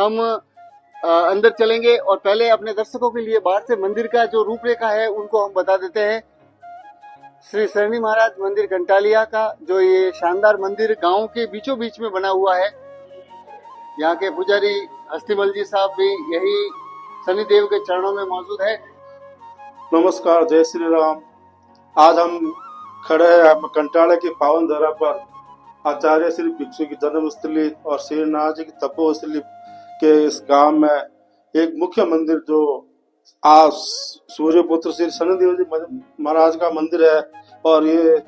हम अंदर चलेंगे और पहले अपने दर्शकों के लिए बाहर से मंदिर का जो रूपरेखा है उनको हम बता देते हैं। श्री शनि महाराज मंदिर कंटालिया का जो ये शानदार मंदिर गांव के बीचों बीच में बना हुआ है। यहाँ के पुजारी अस्थिमल जी साहब भी यही शनिदेव के चरणों में मौजूद है। नमस्कार, जय श्री राम। आज हम खड़े हैं कंटाला की पावन धरा पर आचार्य श्री भिक्षु की जन्मस्थली और श्री नाथ जी की तपोस्थली के इस गांव में एक मुख्य मंदिर जो आज सूर्यपुत्र श्री शनिदेव जी महाराज का मंदिर है। और ये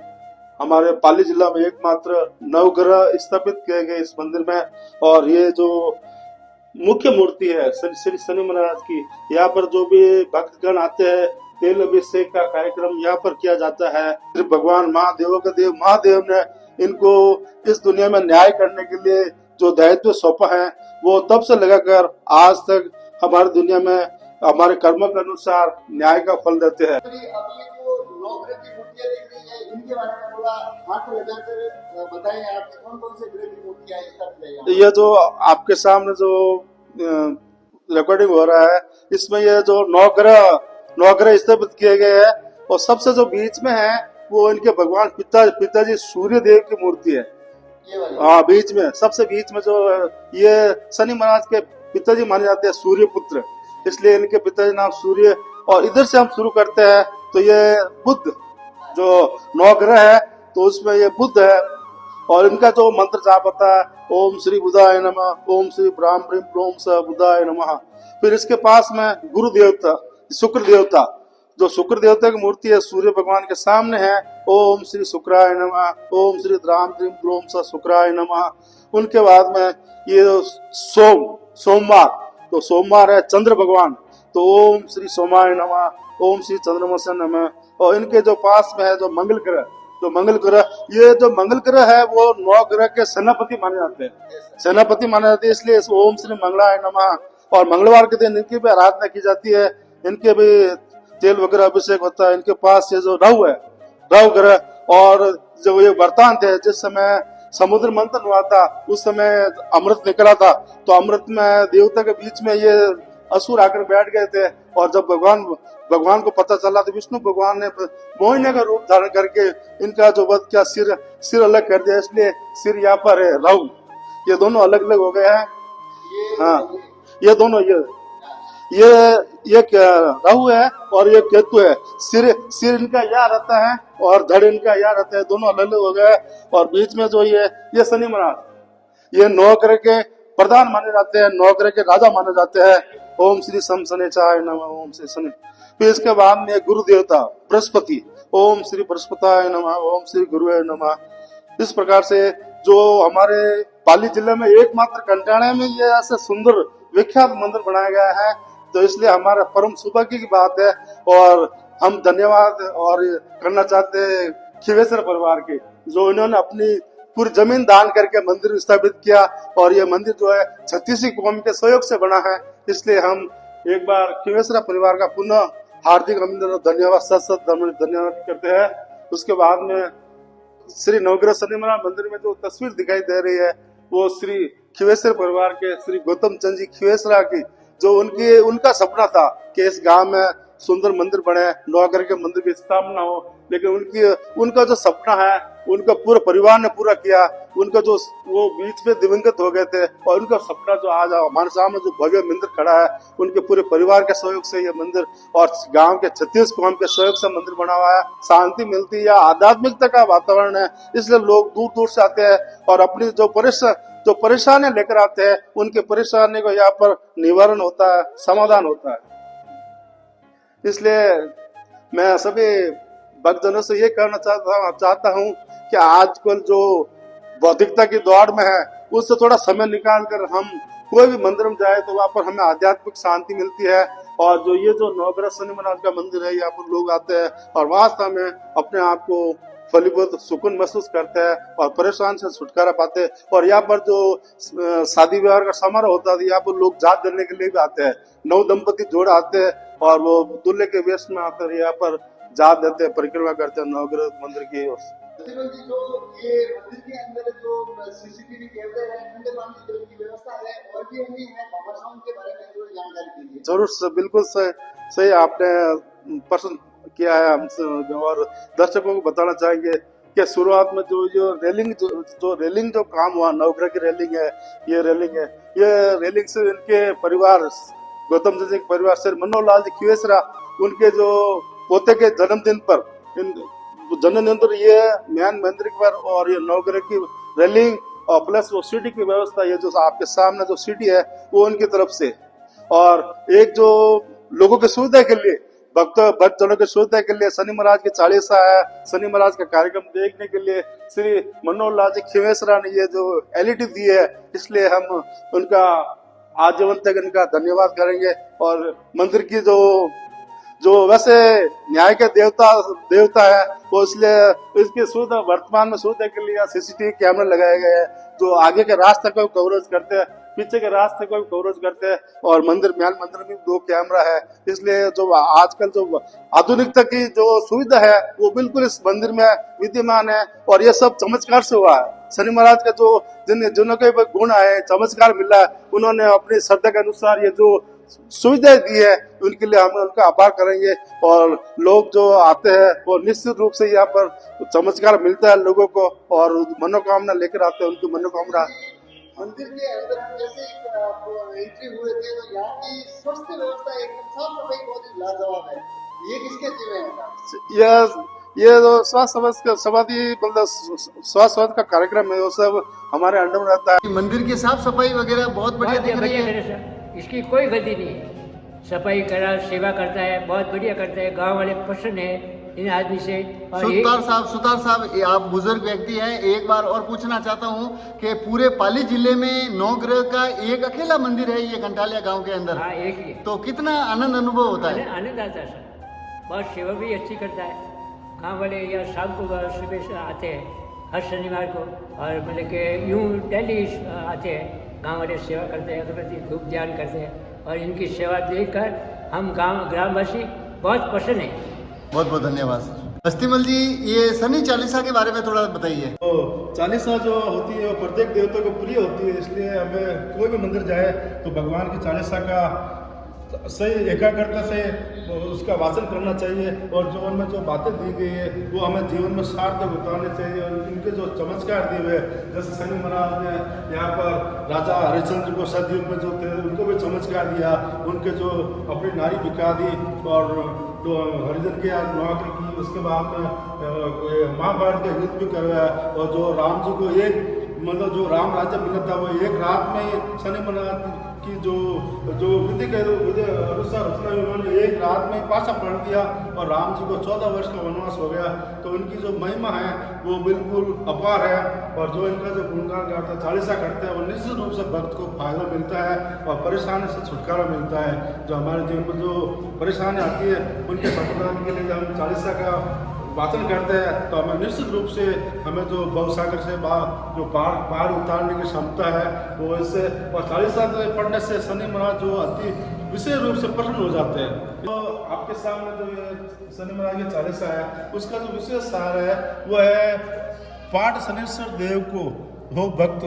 हमारे पाली जिला में एकमात्र नवग्रह स्थापित किए गए इस मंदिर में। और ये जो मुख्य मूर्ति है श्री शनि महाराज की, यहाँ पर जो भी भक्तगण आते हैं तेल अभिषेक का कार्यक्रम यहाँ पर किया जाता है। श्री भगवान महादेव का देव महादेव ने इनको इस दुनिया में न्याय करने के लिए जो दायित्व सौंपा है वो तब से लगाकर आज तक हमारी दुनिया में हमारे कर्मों के अनुसार न्याय का फल देते हैं। इनके बारे में थोड़ा हाथ लगाकर बताएं, आपने कौन कौन से ग्रह की मूर्तियां स्थापित है? ये जो आपके सामने जो रिकॉर्डिंग हो रहा है इसमें ये जो नवग्रह स्थापित किए गए हैं और सबसे जो बीच में है वो इनके भगवान पिताजी सूर्य देव की मूर्ति है। हाँ, बीच में सबसे बीच में जो ये शनि महाराज के पिताजी माने जाते हैं सूर्य पुत्र, इसलिए इनके पिताजी नाम सूर्य। और इधर से हम शुरू करते हैं तो ये बुद्ध जो नवग्रह है तो उसमें ये बुद्ध है और इनका जो मंत्र जाप होता है ओम श्री बुधाय नमः, ओम श्री ब्राह्म ब्रीम ब्रोम स बुधाय नमः। फिर इसके पास में गुरु देवता शुक्र देवता, जो शुक्र देवता की मूर्ति है सूर्य भगवान के सामने है, ओम श्री शुक्राय नमः, ओम श्री द्राम द्रीम द्रोम स शुक्राय नमः। उनके बाद में ये सोमवार तो सोमवार है चंद्र भगवान, तो ओम श्री सोमाय नमः, ओम श्री चंद्रमस नमः। और इनके जो पास में है जो मंगल ग्रह, ये जो मंगल ग्रह है वो 9 ग्रह के सेनापति माने जाते हैं, इसलिए ओम श्री मंगलाय नमः। और मंगलवार के दिन इनकी भी आराधना की जाती है, इनके भी तेल वगैरह अभिषेक होता है। इनके पास ये जो रव ग्रह और जो ये वरदान थे, जिस समय समुद्र मंथन हुआ था उस समय अमृत निकला था, तो अमृत में देवता के बीच में ये असुर आकर बैठ गए थे। और जब भगवान को पता चला तो विष्णु भगवान ने मोहिनी का रूप धारण करके इनका जो वध किया, सिर अलग कर दिया, इसलिए सिर यहाँ पर है रव। ये दोनों अलग अलग हो गए हैं। हाँ, ये दोनों ये राहु है और ये केतु है। सिर इनका यहाँ रहता है और धड़ इनका यहाँ रहता है, दोनों अलग अलग हो गए। और बीच में जो ये शनि महाराज, ये 9 ग्रह के प्रधान माने जाते हैं, 9 ग्रह के राजा माने जाते हैं। ओम श्री सम शनिचाय नमः, ओम श्री शनि। फिर इसके बाद में गुरु देवता बृहस्पति, ओम श्री बृहस्पताय नमः, ओम श्री गुरुवे नमः। इस प्रकार से जो हमारे पाली जिले में एकमात्र कंटाणे में ये ऐसे सुंदर विख्यात मंदिर बनाया गया है, तो इसलिए हमारा परम सौभाग्य की बात है। और हम धन्यवाद और करना चाहते हैं खिवेसर परिवार के, जो इन्होंने अपनी पूरी जमीन दान करके मंदिर स्थापित किया। और ये मंदिर जो है 36 कौम के सहयोग से बना है, इसलिए हम एक बार खिवेसरा परिवार का पुनः हार्दिक अभिनंदन धन्यवाद करते हैं। उसके बाद में श्री नवग्रह शनि महाराज मंदिर में जो तस्वीर दिखाई दे रही है वो श्री खिवेसर परिवार के श्री गौतम चंद जी खिवेसरा की, जो उनका सपना था कि इस गांव में सुंदर मंदिर बने, 9 ग्रह के मंदिर की स्थापना हो। लेकिन उनका जो सपना है उनका पूरे परिवार ने पूरा किया। उनका जो वो बीच में दिवंगत हो गए थे और उनका सपना जो आज हमारे सामने जो भव्य मंदिर खड़ा है, उनके पूरे परिवार के सहयोग से ये मंदिर और गांव के 36 कौम के सहयोग से मंदिर बना हुआ है। शांति मिलती है, आध्यात्मिकता का वातावरण है, इसलिए लोग दूर दूर से आते हैं और अपनी जो परेशानियां लेकर आते हैं, उनके परेशानी को यहाँ पर निवारण होता है, समाधान होता है। इसलिए मैं सभी भक्तजनों से ये कहना चाहता हूँ कि आजकल जो भौतिकता की दौड़ में है उससे थोड़ा समय निकाल कर हम कोई भी मंदिर में जाए तो वहाँ पर हमें आध्यात्मिक शांति मिलती है। और जो ये जो नवग्रह शनि महाराज का मंदिर है, यहाँ पर लोग आते हैं और वास्तव में अपने आप को फलीभूत सुकून महसूस करते हैं और परेशान से छुटकारा पाते हैं। और यहाँ पर जो शादी विवाह का समारोह होता है, यहाँ पर लोग जात करने के लिए भी आते हैं। 9 दंपति जोड़ आते हैं और वो दूल्हे के वेश में आकर यहाँ पर जात देते हैं, परिक्रमा करते हैं नवग्रह मंदिर की। फेस्टिवल जी, जो ये मंदिर के अंदर जो सीसीटीवी कैमरे हैं, ठंडे पानी की व्यवस्था है और भी अन्य है, भाषाओं के बारे में थोड़ी जानकारी दीजिए। जरूर सर, बिल्कुल सही सही आपने प्रश्न किया है हमसे। और दर्शकों को बताना चाहेंगे कि शुरुआत में जो रेलिंग जो काम हुआ, नवग्रह की रेलिंग है, ये रेलिंग से इनके परिवार, गौतम जी के परिवार से मनोहर लाल जी खिवेसरा, उनके जो पोते के जन्मदिन पर ये ज्ञान मंदिर पर और ये नवग्रह की रेलिंग और प्लस वो सीटी की व्यवस्था, ये जो आपके सामने जो सीटी है वो उनकी तरफ से। और एक जो लोगों की सुविधा के लिए, भक्तजनों की सुविधा के लिए शनि महाराज की चालीसा है, शनि महाराज का कार्यक्रम देखने के लिए श्री मनोहर लाल जी खिवेसरा ने ये जो एलईडी दी है, इसलिए हम उनका आजीवन तक इनका धन्यवाद करेंगे। और मंदिर की जो वैसे न्याय के देवता है वो, इसलिए इसकी सुविधा वर्तमान में सुविधा के लिए सीसीटीवी कैमरे लगाए गए हैं, जो आगे के रास्ते को कवरेज करते हैं, पीछे के रास्ते को भी कवरेज करते हैं। और मैन मंदिर में 2 कैमरा है, इसलिए जो आजकल जो आधुनिकता की जो सुविधा है वो बिल्कुल इस मंदिर में विद्यमान है। और ये सब चमत्कार से हुआ है। शनि महाराज का जो जिन्हों के गुण आए, चमत्कार मिला, उन्होंने अपनी श्रद्धा के अनुसार ये जो सुविधाएं दी है, उनके लिए हम उनका आभार करेंगे। और लोग जो आते हैं वो निश्चित रूप से यहाँ पर चमत्कार मिलता है लोगों को, और मनोकामना लेकर आते हैं उनकी मनोकामना। मंदिर के अंदर हम जैसे एंट्री हुए थे तो यहाँ की स्वास्थ्य व्यवस्था एकदम साफ सफाई बहुत ही लाजवाब है, ये किसके जिम्मे है? ये जो स्वास्थ्य समाधि मतलब स्वास्थ्य का कार्यक्रम है, वो सब हमारे अंडर में रहता है। मंदिर की साफ सफाई वगैरह बहुत बढ़िया दिख रही है, इसकी कोई गलती नहीं है। सफाई करा, सेवा करता है, बहुत बढ़िया करता है। गांव वाले प्रसन्न है इन आदमी से। सुतार साहब, आप बुजुर्ग व्यक्ति हैं, एक बार और पूछना चाहता हूँ कि पूरे पाली जिले में नवग्रह का एक अकेला मंदिर है ये कंटालिया गांव के अंदर। हाँ, एक ही है। तो कितना आनंद अनुभव होता है? आनंद आता है सर, बहुत सेवा भी अच्छी करता है। गाँव वाले या शाम को सुबह से आते हैं हर शनिवार को, और मतलब कि यूँ डेली आते हैं। गाँव वाले सेवा करते हैं, अगरबत्ती धूप ध्यान करते हैं, और इनकी सेवा देखकर हम ग्रामवासी बहुत प्रसन्न हैं। बहुत बहुत धन्यवाद। अस्तिमल जी, ये शनि चालीसा के बारे में थोड़ा बताइए। तो चालीसा जो होती है वो प्रत्येक देवता को प्रिय होती है, इसलिए हमें कोई भी मंदिर जाए तो भगवान की चालीसा का सही एकाग्रता से उसका वाचन करना चाहिए। और जो उनमें जो बातें दी गई है वो हमें जीवन में सार्थक उतारने चाहिए। और इनके जो चमत्कार दिए हुए, जैसे शनि महाराज ने यहाँ पर राजा हरिश्चंद्र को सतयुग में जो थे उनको भी चमत्कार दिया, उनके जो अपनी नारी बिका दी और हरिजन के नौकरी की, उसके बाद में महाभारत का युद्ध भी करवाया। और जो राम जी को एक मतलब जो राम राज्य मिला था वो एक रात में ही शनि महाराज की जो विधि के अनुसार रचना, उन्होंने एक रात में पासा पढ़ दिया और राम जी को 14 वर्ष का वनवास हो गया। तो इनकी जो महिमा है वो बिल्कुल अपार है। और जो इनका जो गुणगान गाता है, चालीसा करते हैं, वो निश्चित रूप से भक्त को फायदा मिलता है और परेशानी से छुटकारा मिलता है। जो हमारे जीवन में जो परेशानी आती है उनके समाधान के लिए जब हम चालीसा का वाचन करते हैं तो हमें निश्चित रूप से हमें जो भवसागर से जो पार उतारने की क्षमता है वो इससे, और चालीसा पढ़ने से शनि महाराज जो अति विशेष रूप से प्रसन्न हो जाते हैं। तो आपके सामने जो ये शनि महाराज की चालीसा है उसका जो विशेष सार है वो है, पाठ शनिश्वर देव को हो भक्त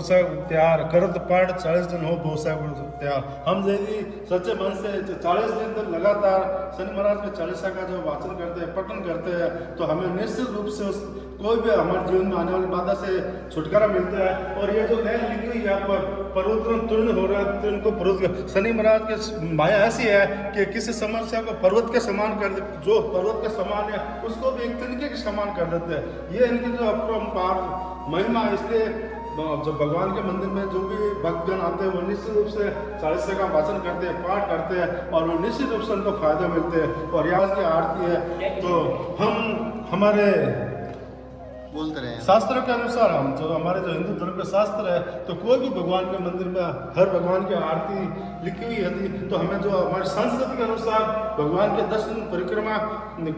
त्यार करत पाठ 40 दिन हो भोसा त्यार। हम यदि सच्चे मन से 40 दिन तक लगातार शनि महाराज के चालीसा का जो वाचन करते हैं, पठन करते हैं, तो हमें निश्चित रूप से कोई भी हमारे जीवन में आने वाली बाधा से छुटकारा मिलता है। और ये जो लाइन लिखी हुई यहाँ पर पर्वत तुर्ण हो रहा है, तुर्ण को पर्वत, शनि महाराज की माया ऐसी है कि किसी समस्या को पर्वत के समान कर दे, जो पर्वत के समान है उसको भी एक तिनके के समान कर देते हैं। ये इनकी जो अपरंपार महिमा, इसलिए जब भगवान के मंदिर में जो भी भक्तगण आते हैं वो निश्चित रूप से चालीसा का वाचन करते हैं, पाठ करते हैं, और वो निश्चित रूप से उनको फायदा मिलते हैं। और यहाँ की आरती है तो हम हमारे बोलते रहे शास्त्रों के अनुसार, हम जो हमारे जो हिंदू धर्म के शास्त्र है, तो कोई भी भगवान के मंदिर में हर भगवान की आरती लिखी हुई है। तो हमें जो हमारी संस्कृति के अनुसार भगवान के 10 दिन परिक्रमा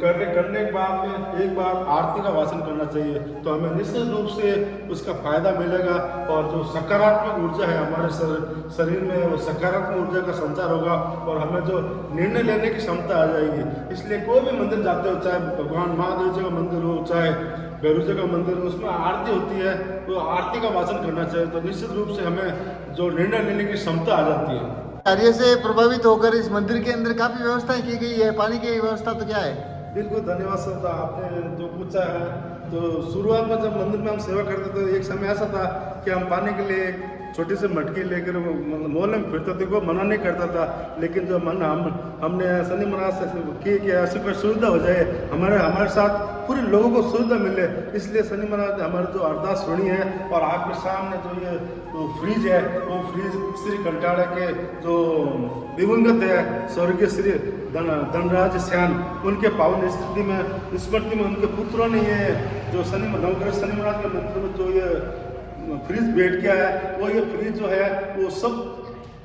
करने के बाद में एक बार आरती का वाचन करना चाहिए, तो हमें निश्चित रूप से उसका फायदा मिलेगा। और जो सकारात्मक ऊर्जा है हमारे शरीर में, वो सकारात्मक ऊर्जा का संचार होगा और हमें जो निर्णय लेने की क्षमता आ जाएगी। इसलिए कोई भी मंदिर जाते हो, चाहे भगवान महादेव जी का मंदिर हो, चाहे भैरूजा का मंदिर है, उसमें आरती होती है, तो आरती का वाचन करना चाहिए, तो निश्चित रूप से हमें जो निर्णय लेने की क्षमता आ जाती है। कार्य से प्रभावित होकर इस मंदिर के अंदर काफी व्यवस्थाएं की गई है। पानी की व्यवस्था तो क्या है? बिल्कुल, धन्यवाद सर, आपने जो पूछा है। तो शुरुआत में जब मंदिर में हम सेवा करते थे, एक समय ऐसा था कि हम पानी के लिए छोटी सी मटकी लेकर मोहल्ले में फिरते थे, कोई मना नहीं करता था। लेकिन जो हमने शनि महाराज से की कि ऐसी कोई सुविधा हो जाए, हमारे साथ पूरे लोगों को सुविधा मिले, इसलिए शनि महाराज ने हमारी जो अरदास सुनी है। और आपके सामने जो ये फ्रिज है, वो फ्रिज श्री कंटाड़ा के जो दिवंगत है स्वर्गीय श्री धनराज सैन, उनके पावन स्मृति में उनके पुत्रों ने ये जो नवग्रह शनि महाराज के मंदिर में जो ये फ्रिज बैठ गया है, वो ये फ्रिज जो है वो सब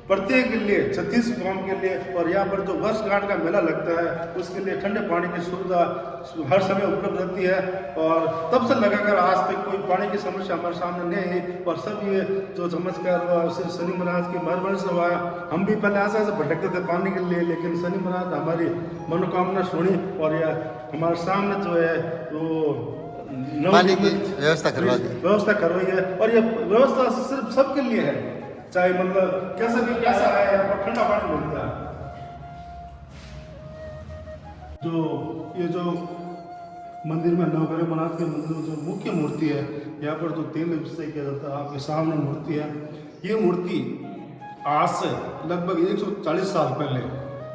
प्रत्येक के लिए 36 गांव के लिए, और यहाँ पर जो वर्षगांठ का मेला लगता है उसके लिए ठंडे पानी की सुविधा हर समय उपलब्ध रहती है। और तब से लगाकर आज तक कोई पानी की समस्या हमारे सामने नहीं आई, और सब ये जो चमत्कार हुआ उसे शनि महाराज की मेहरबानी से हुआ। हम भी पहले ऐसे भटकते थे पानी के लिए, लेकिन शनि महाराज ने हमारी मनोकामना सुनी और यह हमारे सामने जो है वो पानी की व्यवस्था करवाई है। और ये व्यवस्था सिर्फ सबके लिए है, चाहे मतलब कैसे भी कैसा है, यहाँ पर ठंडा पानी मिलता है। जो मंदिर में नवग्रह महाराज के मंदिर में जो मुख्य मूर्ति है, यहाँ पर जो तेल अभिषेक किया जाता है, आपके सामने मूर्ति है। ये मूर्ति आज से लगभग 140 साल पहले,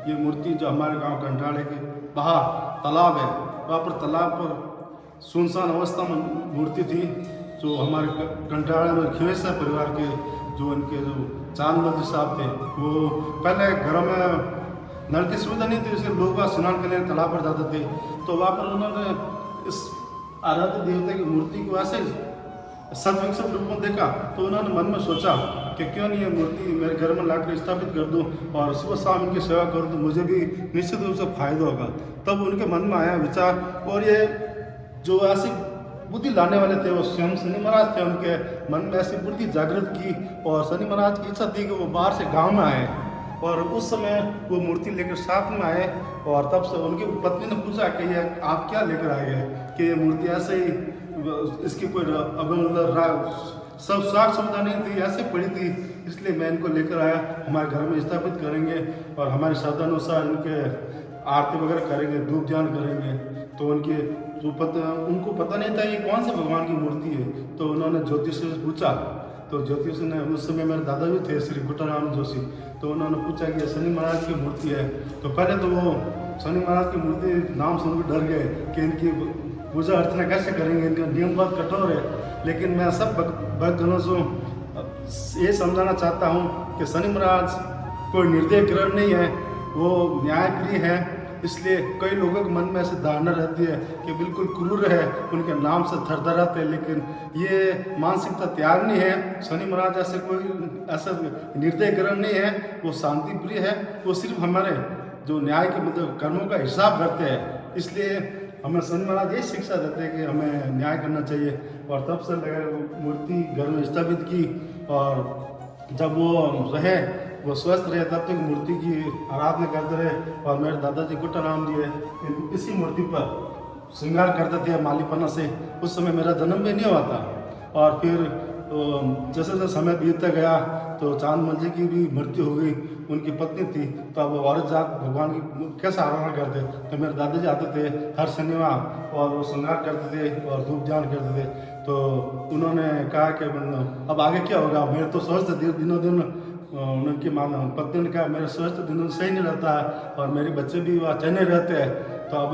ये मूर्ति जो हमारे गांव कंटाड़े के बाहर तालाब है, वहाँ पर तालाब पर सुनसान अवस्था में मूर्ति थी। जो हमारे कंटाड़े में खेसा परिवार के जो उनके जो चांदमल साहब थे, वो पहले घरों में नल की सुविधा नहीं थी, इसलिए लोग स्नान के लिए तालाब पर जाते थे। तो वहाँ पर उन्होंने इस आराध्य देवता की मूर्ति को ऐसे सदविकसित रूप में देखा, तो उन्होंने मन में सोचा कि क्यों नहीं ये मूर्ति मेरे घर में लाकर स्थापित कर दूं और सुबह शाम इनकी सेवा कर दूं, मुझे भी निश्चित रूप से फायदा होगा। तब उनके मन में आया विचार, और ये जो ऐसी बुद्धि लाने वाले थे वो स्वयं शनि महाराज थे। उनके मन में ऐसी बुद्धि जागृत की, और शनि महाराज की इच्छा थी कि वो बाहर से गांव में आए, और उस समय वो मूर्ति लेकर साथ में आए। और तब से उनकी पत्नी ने पूछा कि ये आप क्या लेकर आए हैं, कि ये मूर्ति ऐसे ही, इसकी कोई सब साख सुविधा नहीं थी, ऐसे पड़ी थी, इसलिए मैं इनको लेकर आया, हमारे घर में स्थापित करेंगे और हमारे श्रद्धानुसार इनके आरती वगैरह करेंगे, धूप ध्यान करेंगे। तो उनको पता नहीं था ये कौन से भगवान की मूर्ति है। तो उन्होंने ज्योतिष से पूछा, तो ज्योतिष ने, उस समय मेरे दादा भी थे श्री गुटाराम जोशी, तो उन्होंने पूछा कि शनि महाराज की मूर्ति है। तो पहले तो वो शनि महाराज की मूर्ति नाम सुनकर डर गए कि इनकी पूजा अर्चना कैसे करेंगे, इनका नियम बहुत कठोर है। लेकिन मैं सब भक्तजनों से ये समझाना चाहता हूँ कि शनि महाराज कोई निर्दय ग्रह नहीं है, वो न्यायप्रिय है। इसलिए कई लोगों के मन में ऐसी धारणा रहती है कि बिल्कुल क्रूर है, उनके नाम से थरथराते हैं, लेकिन ये मानसिकता त्याग नहीं है। शनि महाराज ऐसे कोई ऐसा निर्दय ग्रह नहीं है, वो शांति प्रिय है। वो सिर्फ हमारे जो न्याय के मतलब कर्मों का हिसाब करते हैं। इसलिए हमें शनि महाराज ये शिक्षा देते हैं कि हमें न्याय करना चाहिए। और तब से लगा मूर्ति घर में स्थापित की, और जब वो स्वस्थ रहे तब तक मूर्ति की आराधना करते रहे। और मेरे दादाजी गुटाराम जी है, इसी मूर्ति पर श्रृंगार करते थे मालीपना से। उस समय मेरा जन्म भी नहीं हुआ था। और फिर जैसे जैसे समय बीतता गया तो चांदमल जी की भी मृत्यु हो गई, उनकी पत्नी थी। तो अब औरत जात भगवान की कैसे आराधना करते, तो मेरे दादाजी आते थे हर शनिवार और वो श्रृंगार करते थे और धूप ध्यान करते थे। तो उन्होंने कहा कि अब आगे क्या होगा, मेरे तो स्वास्थ्य दिनों दिन, उनकी पत्नी ने कहा मेरे स्वास्थ्य दिनों सही नहीं रहता है और मेरे बच्चे भी वहाँ चैन रहते हैं। तो अब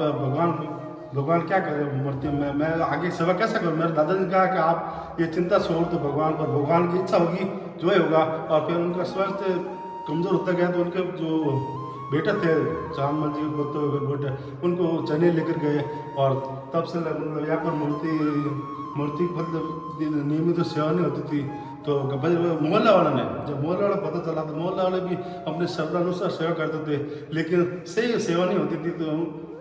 भगवान क्या करे मूर्ति में, मैं आगे सेवा कैसे करूँ। मेरे दादाजी ने कहा कि आप ये चिंता छोड़ दो भगवान पर, भगवान की इच्छा होगी जो ही होगा। और फिर उनका स्वास्थ्य कमज़ोर होता गया, तो उनके जो बेटे थे चांदमल जी के बेटे, उनको चने लेकर गए। और तब से मतलब यहाँ पर मूर्ति मतलब नियमित सेवा नहीं होती थी। तो मोहल्ला वालों ने, जब मोहल्ला वाला पता चला तो मोहल्ला वाले भी अपने श्रद्धानुसार सेवा करते थे, लेकिन सही सेवा नहीं होती थी। तो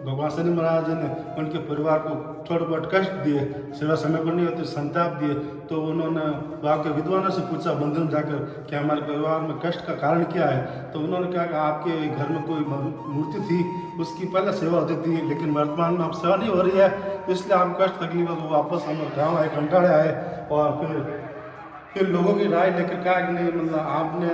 भगवान शनि महाराज जी ने उनके परिवार को थोड़ा बहुत कष्ट दिए, सेवा समय पर नहीं होती, संताप दिए। तो उन्होंने वहाँ के विद्वानों से पूछा मंदिर में जाकर कि हमारे परिवार में कष्ट का कारण क्या है। तो उन्होंने कहा कि आपके घर में कोई मूर्ति थी, उसकी पहले सेवा होती थी, लेकिन वर्तमान में अब सेवा नहीं हो रही है, इसलिए आपको कष्ट तकलीफ है। वो वापस हमारे गाँव आए, कंटाड़े आए, और फिर लोगों की राय लेकर कहा कि नहीं, मतलब आपने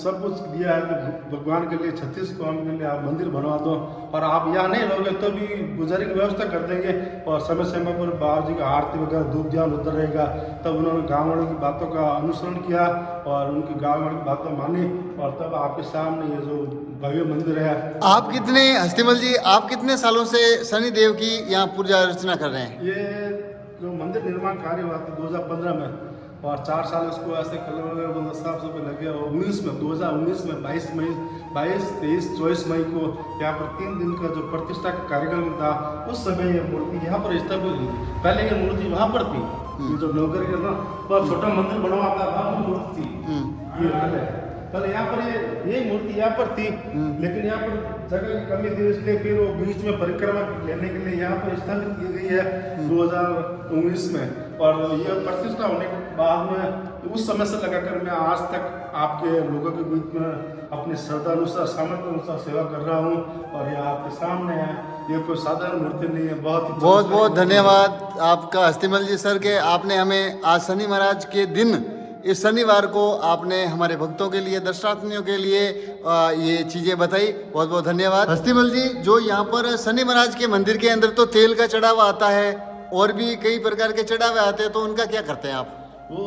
सब कुछ दिया है तो भगवान के लिए 36 कौम के लिए आप मंदिर बनवा दो, और आप यहाँ नहीं रहोगे तो भी गुजारे की व्यवस्था कर देंगे, और समय समय पर बाबा जी का आरती वगैरह धूप ध्यान होता रहेगा। तब उन्होंने गाँव वालों की बातों का अनुसरण किया और उनकी गाँव वालों की बातें मानी, और तब आपके सामने ये जो भव्य मंदिर है। आप कितने, हस्तीमल जी, आप कितने सालों से शनिदेव की यहाँ पूजा अर्चना कर रहे हैं? ये जो मंदिर निर्माण कार्य हुआ था 2015 में, और 4 साल उसको ऐसे कलर वगैरह साफ सफाई लगे, और 2019 में 22 मई 22, 23, 24 मई को यहाँ पर 3 दिन का जो प्रतिष्ठा का कार्यक्रम था, उस समय ये मूर्ति यहाँ पर स्थापित हुई। पहले ये मूर्ति वहाँ पर थी, ये जो नौकर के ना बहुत छोटा मंदिर बनवाता था, वो मूर्ति थी ये पहले यहाँ पर, ये मूर्ति यहाँ पर थी, लेकिन यहाँ पर जगह की कमी थी, इसलिए फिर वो बीच में परिक्रमा लेने के लिए यहाँ पर स्थापित की गई है 2019 में। और ये प्रतिष्ठा होने के बाद में उस समय से लगाकर मैं आज तक आपके लोगों के बीच में अपनी श्रद्धा अनुसार, सामर्थ्य अनुसार सेवा कर रहा हूँ, और ये आपके सामने है। ये कोई साधारण मूर्ति नहीं है, बहुत बहुत धन्यवाद आपका हस्तीमल जी सर के, आपने हमें आज शनि महाराज के दिन, इस शनिवार को आपने हमारे भक्तों के लिए, दर्शनार्थियों के लिए ये चीज़ें बताई। बहुत बहुत धन्यवाद हस्तीमल जी। जो यहाँ पर शनि महाराज के मंदिर के अंदर तो तेल का चढ़ावा आता है, और भी कई प्रकार के चढ़ावे आते हैं, तो उनका क्या करते हैं आप? वो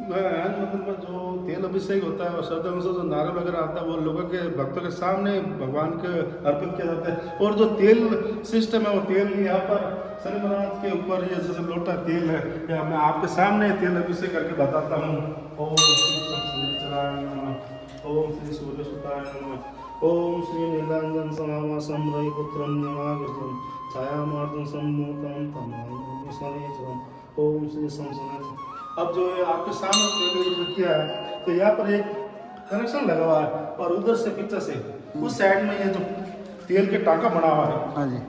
मंदिर में जो तेल अभिषेक होता है और श्रद्धा अनुसार जो नारा वगैरह आता है, वो लोगों के भक्तों के सामने भगवान के अर्पित किया जाता है। और जो तेल सिस्टम है, वो तेल यहाँ पर शनि महाराज के ऊपर ये जैसे लोटा तेल है, या मैं आपके सामने तेल अभिषेक करके बताता हूँ। ओम श्री शनिचराय नमः, ओम श्री सूर्यसुताय नमः, ओम श्री नीलांजन समावासं रविपुत्रं नमागतं छायामार्तं सम्मूतं तमाम शनिचरं, ओम श्री शंसने। अब जो आपके सामने तेल किया है, तो यहाँ पर एक कनेक्शन लगा हुआ है, और उधर से पीछे से उस साइड में ये जो तेल के टाका बना हुआ है। हाँ जी,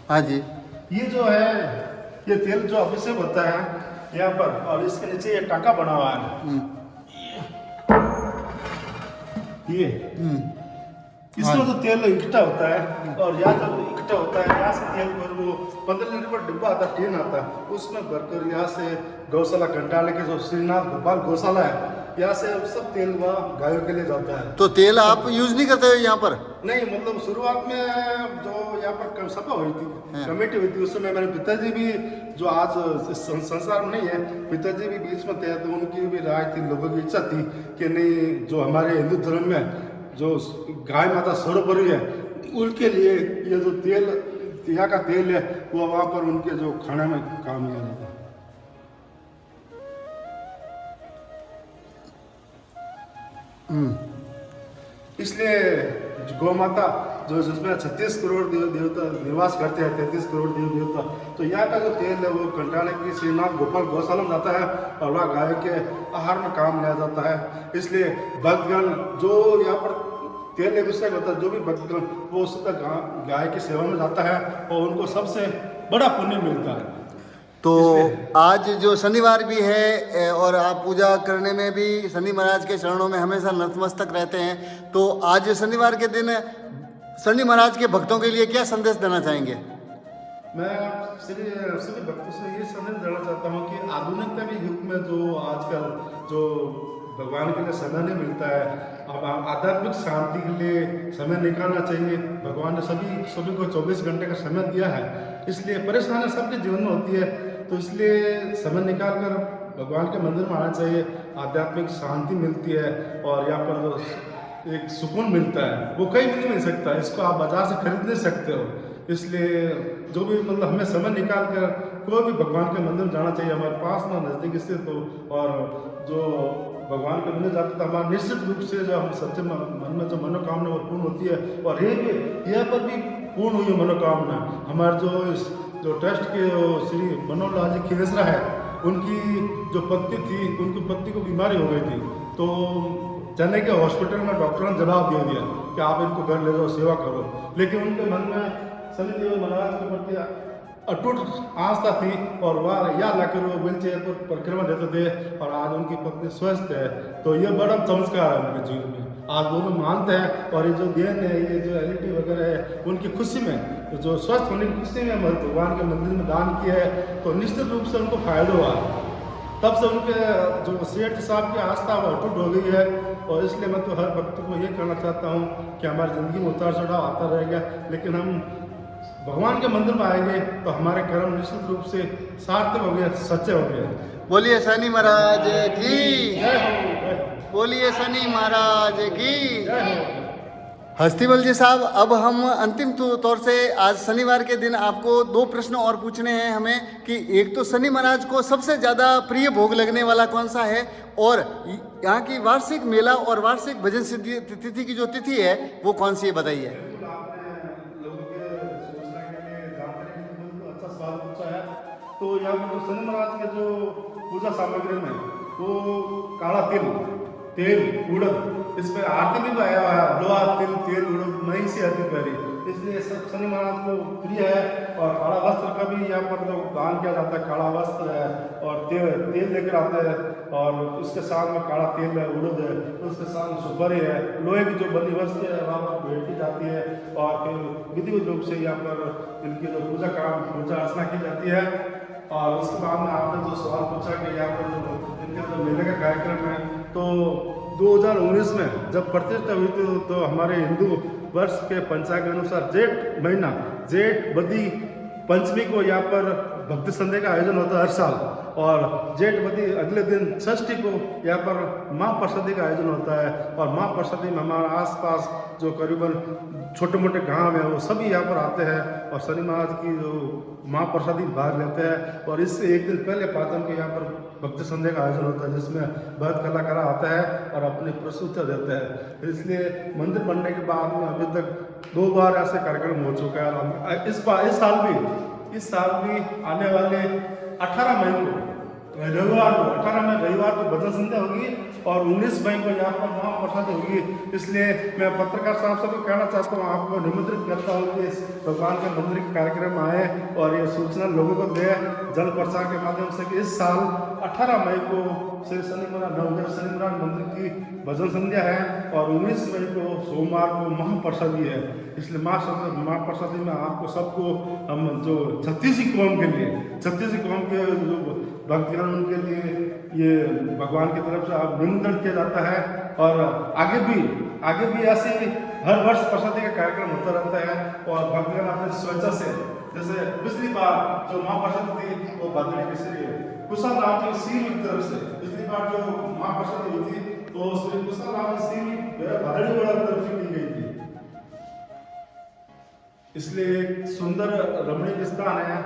हाँ जी। ये जो है, ये तेल जो अभिषेक होता है यहाँ पर, और इसके नीचे ये टाका बना हुआ है। ये इसमें जो तेल इकट्ठा होता है, और यहाँ जब इकट्ठा होता है, यहाँ से तेल पर वो 15 लीटर का डिब्बा आता है, टीन आता है, उसमें भरकर यहाँ से गौशाला घंटाले के जो श्रीनाथ गोपाल गौशाला है, यहाँ से सब तेल वहाँ गायों के लिए जाता है। तो तेल आप यूज नहीं करते हो यहाँ पर? नहीं, मतलब शुरुआत में जो यहाँ पर सभा हुई थी, कमेटी हुई थी, उस समय मेरे पिताजी भी, जो आज संसार में नहीं है, पिताजी भी बीच में थे, तो उनकी भी राय थी, लोगों की इच्छा थी कि नहीं, जो हमारे हिंदू धर्म में जो गाय माता सर्वोपरि है, उनके लिए ये जो तेल, यहाँ का तेल है, वो वहाँ पर उनके जो खाने में काम लिया जाता है। इसलिए गौ माता जो, जिसमें 36 करोड़ देवता निवास करते हैं, 33 करोड़ देवता, तो यहाँ का जो तेल है वो घंटाले की श्रीनाथ गोपाल गौशाला में जाता है, और वह गाय के आहार में काम लिया जाता है। इसलिए भक्तगण जो यहाँ पर तेल अभिषेक होता है, जो भी भक्तगण, वो उसका गाय की सेवा में जाता है, और उनको सबसे बड़ा पुण्य मिलता है। तो आज जो शनिवार भी है, और आप पूजा करने में भी शनि महाराज के चरणों में हमेशा नतमस्तक रहते हैं, तो आज शनिवार के दिन शनि महाराज के भक्तों के लिए क्या संदेश देना चाहेंगे? मैं सभी भक्तों से ये संदेश देना चाहता हूँ कि आधुनिकता के युग में जो आजकल जो भगवान के लिए समय नहीं मिलता है, अब आध्यात्मिक शांति के लिए समय निकालना चाहिए। भगवान ने सभी को 24 घंटे का समय दिया है, इसलिए परेशानी सबके जीवन में होती है, तो इसलिए समय निकाल कर भगवान के मंदिर में आना चाहिए। आध्यात्मिक शांति मिलती है, और यहाँ पर जो एक सुकून मिलता है, वो कहीं भी नहीं मिल सकता, इसको आप बाजार से खरीद नहीं सकते हो। इसलिए जो भी, मतलब हमें समय निकाल कर कोई भी भगवान के मंदिर में जाना चाहिए, हमारे पास ना नज़दीक स्थित हो, और जो भगवान के मंदिर जाते, तो हमारा निश्चित रूप से जो हम सच्चे मन में जो मनोकामना वो पूर्ण होती है। और यहाँ पर भी पूर्ण हुई मनोकामना। हमारे जो ट्रस्ट के श्री मनोहर लाल जी खिनेसरा है, उनकी जो पत्नी थी, उनकी पत्नी को बीमारी हो गई थी, तो चेन्नई के हॉस्पिटल में डॉक्टर ने जवाब दे दिया कि आप इनको घर ले जाओ, सेवा करो। लेकिन उनके मन में सनी देओल महाराज के प्रति अटूट आस्था थी और वह या लाकर वो व्हील चेयर पर परिक्रमा देते थे और आज उनकी पत्नी स्वस्थ है। तो ये बड़ा चमत्कार है उनके जीवन में। आज दोनों मानते हैं और ये जो देन है, ये जो एलईडी वगैरह है, उनकी खुशी में, जो स्वस्थ होने की खुशी में भगवान के मंदिर में दान किया है, तो निश्चित रूप से उनको फायदा हुआ। तब से उनके जो सेठ साहब की आस्था वो अटूट हो गई है। और इसलिए मैं तो हर भक्त को ये कहना चाहता हूँ कि हमारी ज़िंदगी में उतार चढ़ाव आता रहेगा, लेकिन हम भगवान के मंदिर में आएंगे तो हमारे कर्म निश्चित रूप से सार्थक हो गए, सच्चे हो गए। बोलिए शनि महाराज की, बोलिए शनि महाराज की। हस्तीमल जी साहब, अब हम अंतिम तौर से आज शनिवार के दिन आपको 2 प्रश्न और पूछने हैं हमें कि एक तो शनि महाराज को सबसे ज़्यादा प्रिय भोग लगने वाला कौन सा है, और यहाँ की वार्षिक मेला और वार्षिक भजन सिद्धि तिथि की जो तिथि है वो कौन सी है, बताइए। तो यहाँ पर जो शनि महाराज के जो पूजा सामग्री में वो काला तेल उड़द, इस पर आरती भी तो आया हुआ है, लोहा तेल उड़द मई से आती पहले, इसलिए सब शनि महाराज को प्रिय है। और काला वस्त्र का भी यहाँ पर जो दान किया जाता है, काला वस्त्र है और तेल लेकर आते हैं, और उसके साथ में काला तेल है, उड़द है, उसके साथ में सुपारी है, लोहे की जो बनी वस्तु है वहाँ पर भेंट की जाती है। और फिर विधिवत रूप से यहाँ पर इनकी जो पूजा अर्चना की जाती है। और उसके बाद में आपने जो सवाल पूछा कि यहाँ पर जो इनके जो मेले का कार्यक्रम है, तो 2019 में जब प्रतिष्ठा हुई थी तो हमारे हिंदू वर्ष के पंचांग के अनुसार जेठ महीना, जेठ बदी पंचमी को यहाँ पर भक्ति संध्या का आयोजन होता है हर साल। और जेठ बदी अगले दिन षष्ठी को यहाँ पर महाप्रसादी का आयोजन होता है। और महाप्रसादी में हमारे आसपास जो करीबन छोटे मोटे गांव हैं वो सभी यहाँ पर आते हैं और शनि महाराज की जो महाप्रसादी भाग लेते हैं। और इससे एक दिन पहले पाचन के यहाँ पर भक्ति संध्या का आयोजन होता है, जिसमें बहुत कलाकार आता है और अपनी प्रस्तुतियाँ देते हैं। इसलिए मंदिर बनने के बाद में अभी तक 2 बार ऐसे कार्यक्रम हो चुका है। इस साल भी आने वाले 18 मई को रविवार को 18 मई रविवार को भजन संध्या होगी और 19 मई को यहाँ पर महाप्रसाद होगी। इसलिए मैं पत्रकार साहब से तो कहना चाहता हूँ, आपको निमंत्रित करता हूँ कि इस भगवान के मंदिर के कार्यक्रम में आए और ये सूचना लोगों को दे जल प्रचार के माध्यम से कि इस साल 18 मई को श्री शनि महाराज नवग्रह शनि महाराज मंदिर की भजन संध्या है और 19 मई को सोमवार को महाप्रसादी है। इसलिए महाप्रसादी में आपको सबको हम जो छत्तीसी कौम के लिए, छत्तीसी कौम के जो भक्तगण उनके लिए ये भगवान की तरफ से आप निमंत्रण किया जाता है। और आगे भी ऐसे हर वर्ष प्रसादी का कार्यक्रम होता रहता है और भक्तगण अपने स्वेच्छा से, जैसे पिछली बार जो महाप्रसाद थी वो भद्रणी के श्री कुशल राम जी सीरी की तरफ से, पिछली बार जो महाप्रसाद हुई थी तो श्री कुशल राम जी सीरी भद्रणी वाला तरफ से की गई थी। इसलिए एक सुंदर रमणीय स्थान है।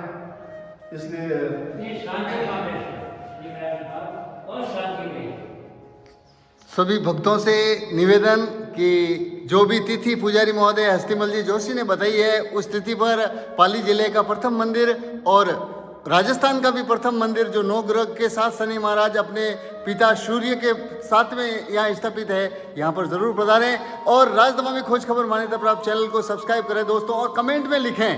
इसलिए सभी भक्तों से निवेदन कि जो भी तिथि पुजारी महोदय हस्तीमल जी जोशी ने बताई है उस तिथि पर पाली जिले का प्रथम मंदिर और राजस्थान का भी प्रथम मंदिर जो 9 ग्रह के साथ शनि महाराज अपने पिता सूर्य के साथ में यहाँ स्थापित है, यहाँ पर जरूर पधारें। और राजदमामी खोज खबर मान्यता प्राप्त चैनल को सब्सक्राइब करें दोस्तों, और कमेंट में लिखें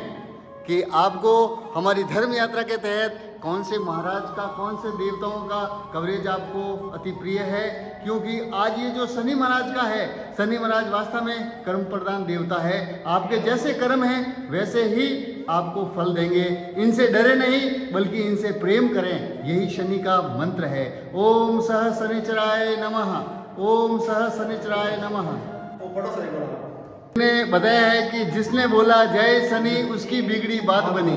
कि आपको हमारी धर्म यात्रा के तहत कौन से महाराज का, कौन से देवताओं का कवरेज आपको अति प्रिय है। क्योंकि आज ये जो शनि महाराज का है, शनि महाराज वास्तव में कर्म प्रदान देवता है। आपके जैसे कर्म हैं वैसे ही आपको फल देंगे। इनसे डरे नहीं बल्कि इनसे प्रेम करें, यही शनि का मंत्र है। ओम सह शनिचराय नमः, ओम सह शनिचराय नमः। ने बताया है कि जिसने बोला जय शनि उसकी बिगड़ी बात बनी,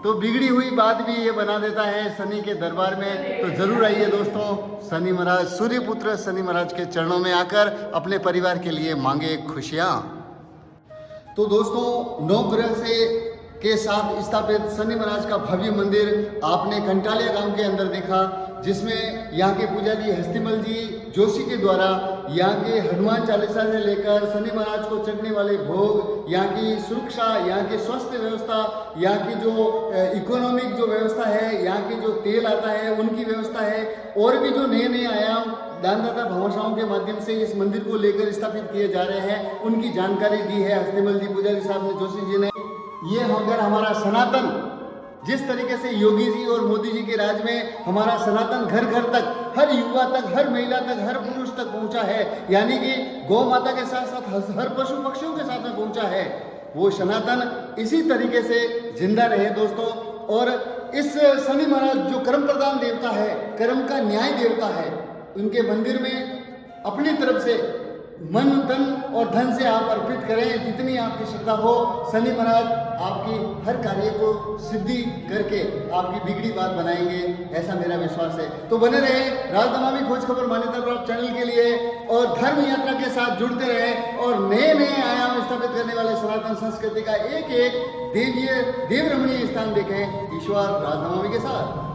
तो बिगड़ी हुई बात भी ये बना देता है शनि के दरबार में। तो जरूर आइए दोस्तों, शनि महाराज, सूर्यपुत्र शनि महाराज के चरणों में आकर अपने परिवार के लिए मांगे खुशियाँ। तो दोस्तों 9 ग्रह से के साथ स्थापित शनि महाराज का भव्य मंदिर आपने कंटालिया गांव के अंदर देखा, जिसमें यहाँ के पुजारी हस्तीमल जी जोशी के द्वारा यहाँ के हनुमान चालीसा से लेकर शनि महाराज को चढ़ने वाले भोग, यहाँ की सुरक्षा, यहाँ की स्वास्थ्य व्यवस्था, यहाँ की जो इकोनॉमिक जो व्यवस्था है, यहाँ की जो तेल आता है उनकी व्यवस्था है, और भी जो नए नए आयाम दानदाता भामाशाहों के माध्यम से इस मंदिर को लेकर स्थापित किए जा रहे हैं, उनकी जानकारी दी है हस्तिमल जी पुजारी साहब ने, जोशी जी ने। ये अगर हमारा सनातन, जिस तरीके से योगी जी और मोदी जी के राज में हमारा सनातन घर घर तक, हर युवा तक, हर महिला तक, हर पुरुष तक पहुंचा है, यानी कि गौ माता के साथ साथ हर पशु पक्षियों के साथ में पहुंचा है, वो सनातन इसी तरीके से जिंदा रहे दोस्तों। और इस शनि महाराज जो कर्म प्रदान देवता है, कर्म का न्याय देवता है, उनके मंदिर में अपनी तरफ से मन, तन और धन से आप अर्पित करें, जितनी आपकी श्रद्धा हो। शनि महाराज आपकी हर कार्य को सिद्धि करके आपकी बिगड़ी बात बनाएंगे, ऐसा मेरा विश्वास है। तो बने रहे राजनमामि खोज खबर मान्यता प्राप्त चैनल के लिए, और धर्म यात्रा के साथ जुड़ते रहे, और नए नए आयाम स्थापित करने वाले सनातन संस्कृति का एक एक देवीय देव रमणीय स्थान देखें। ईश्वर राजनमामि के साथ।